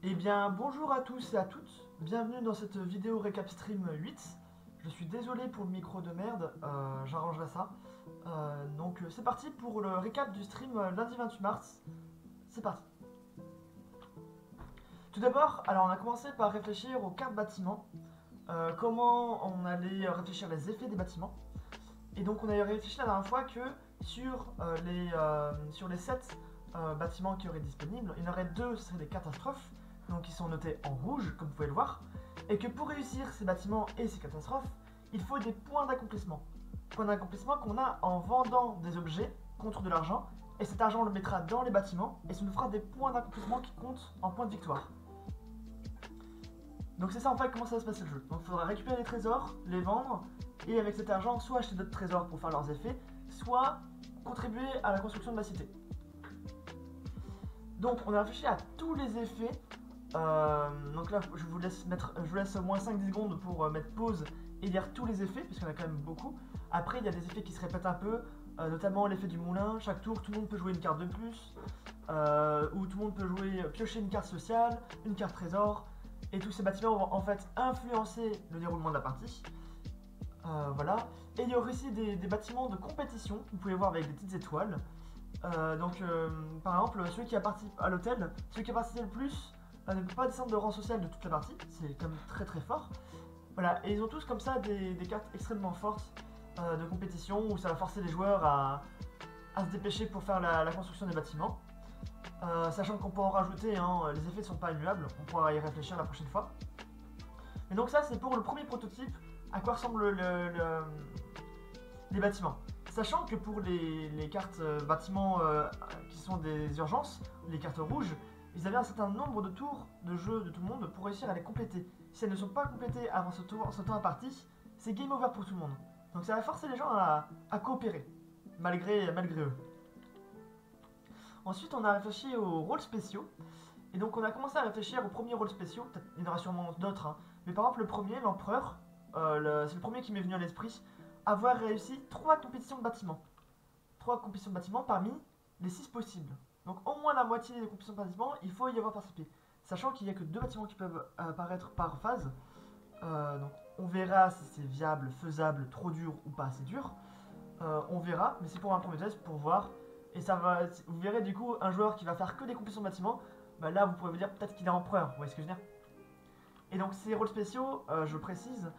Eh bien bonjour à tous et à toutes, bienvenue dans cette vidéo récap stream 8. Je suis désolé pour le micro de merde, j'arrangerai ça. Donc c'est parti pour le récap du stream lundi 28 mars, c'est parti. Tout d'abord, alors on a commencé par réfléchir aux cartes bâtiments, comment on allait réfléchir les effets des bâtiments. Et donc on avait réfléchi la dernière fois que sur les 7 bâtiments qui auraient disponibles, il y en aurait 2 seraient des catastrophes, donc ils sont notés en rouge comme vous pouvez le voir, et que pour réussir ces bâtiments et ces catastrophes, il faut des points d'accomplissement. Points d'accomplissement qu'on a en vendant des objets contre de l'argent, et cet argent on le mettra dans les bâtiments, et ça nous fera des points d'accomplissement qui comptent en points de victoire. Donc c'est ça en fait comment ça va se passer le jeu. Donc il faudra récupérer les trésors, les vendre, et avec cet argent soit acheter d'autres trésors pour faire leurs effets, soit contribuer à la construction de ma cité. Donc on a réfléchi à tous les effets. Donc là je vous laisse au moins 5-10 secondes pour mettre pause et lire tous les effets, puisqu'il y en a quand même beaucoup. Après il y a des effets qui se répètent un peu, notamment l'effet du moulin. Chaque tour tout le monde peut jouer une carte de plus, ou tout le monde peut piocher une carte sociale, une carte trésor. Et tous ces bâtiments vont en fait influencer le déroulement de la partie. Voilà. Et il y aura aussi des bâtiments de compétition, vous pouvez voir avec des petites étoiles. Par exemple, celui qui a participé à l'hôtel, celui qui a participé le plus ne peut pas descendre de rang social de toute la partie, c'est quand même très très fort. Voilà, et ils ont tous comme ça des cartes extrêmement fortes de compétition où ça va forcer les joueurs à se dépêcher pour faire la construction des bâtiments. Sachant qu'on peut en rajouter, hein, les effets ne sont pas immuables, on pourra y réfléchir la prochaine fois. Et donc ça c'est pour le premier prototype, à quoi ressemblent les bâtiments. Sachant que pour les cartes bâtiments qui sont des urgences, les cartes rouges, ils avaient un certain nombre de tours de jeu de tout le monde pour réussir à les compléter. Si elles ne sont pas complétées avant ce temps à partie, c'est game over pour tout le monde. Donc ça va forcer les gens à coopérer, malgré eux. Ensuite, on a réfléchi aux rôles spéciaux. Et donc, on a commencé à réfléchir aux premiers rôles spéciaux. Peut-être il y en aura sûrement d'autres. Hein. Mais par exemple, le premier, l'empereur, c'est le premier qui m'est venu à l'esprit. Avoir réussi 3 compétitions de bâtiments. 3 compétitions de bâtiments parmi les 6 possibles. Donc, au moins la moitié des compétitions de bâtiments, il faut y avoir participé. Sachant qu'il n'y a que 2 bâtiments qui peuvent apparaître par phase. Donc, on verra si c'est viable, faisable, trop dur ou pas assez dur. On verra, mais c'est pour un premier test pour voir. Et ça va, vous verrez du coup un joueur qui va faire que des compétitions de bâtiments, bah là vous pourrez vous dire peut-être qu'il est empereur, vous voyez ce que je veux dire. Et donc ces rôles spéciaux, je précise,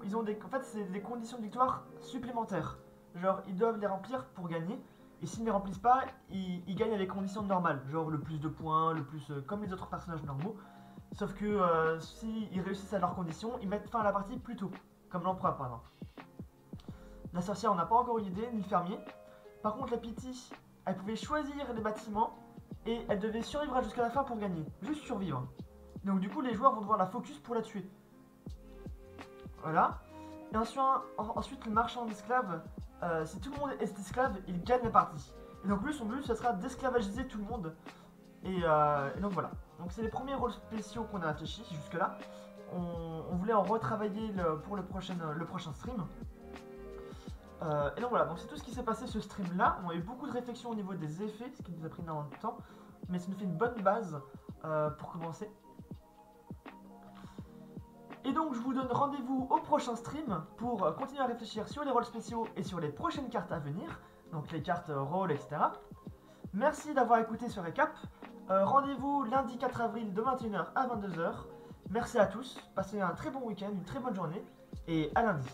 ils ont en fait c'est des conditions de victoire supplémentaires. Genre ils doivent les remplir pour gagner, et s'ils ne les remplissent pas, ils gagnent à des conditions normales, genre le plus de points, le plus comme les autres personnages normaux. Sauf que s'ils réussissent à leurs conditions, ils mettent fin à la partie plus tôt, comme l'empereur par exemple. La sorcière on n'a pas encore eu d'idée, ni le fermier. Par contre la pity, elle pouvait choisir les bâtiments et elle devait survivre jusqu'à la fin pour gagner. Juste survivre. Donc du coup les joueurs vont devoir la focus pour la tuer. Voilà. Et ensuite le marchand d'esclaves, si tout le monde est esclave, il gagne la partie. Et donc lui son but ce sera d'esclavagiser tout le monde. Et donc voilà. Donc c'est les premiers rôles spéciaux qu'on a réfléchi jusque là. On voulait en retravailler pour le prochain stream. Et donc voilà, donc c'est tout ce qui s'est passé ce stream là. On a eu beaucoup de réflexions au niveau des effets, ce qui nous a pris énormément de temps, mais ça nous fait une bonne base pour commencer. Et donc je vous donne rendez-vous au prochain stream pour continuer à réfléchir sur les rôles spéciaux et sur les prochaines cartes à venir, donc les cartes rôles, etc. Merci d'avoir écouté ce récap. Rendez-vous lundi 4 avril de 21 h à 22 h. Merci à tous, passez un très bon week-end, une très bonne journée, et à lundi.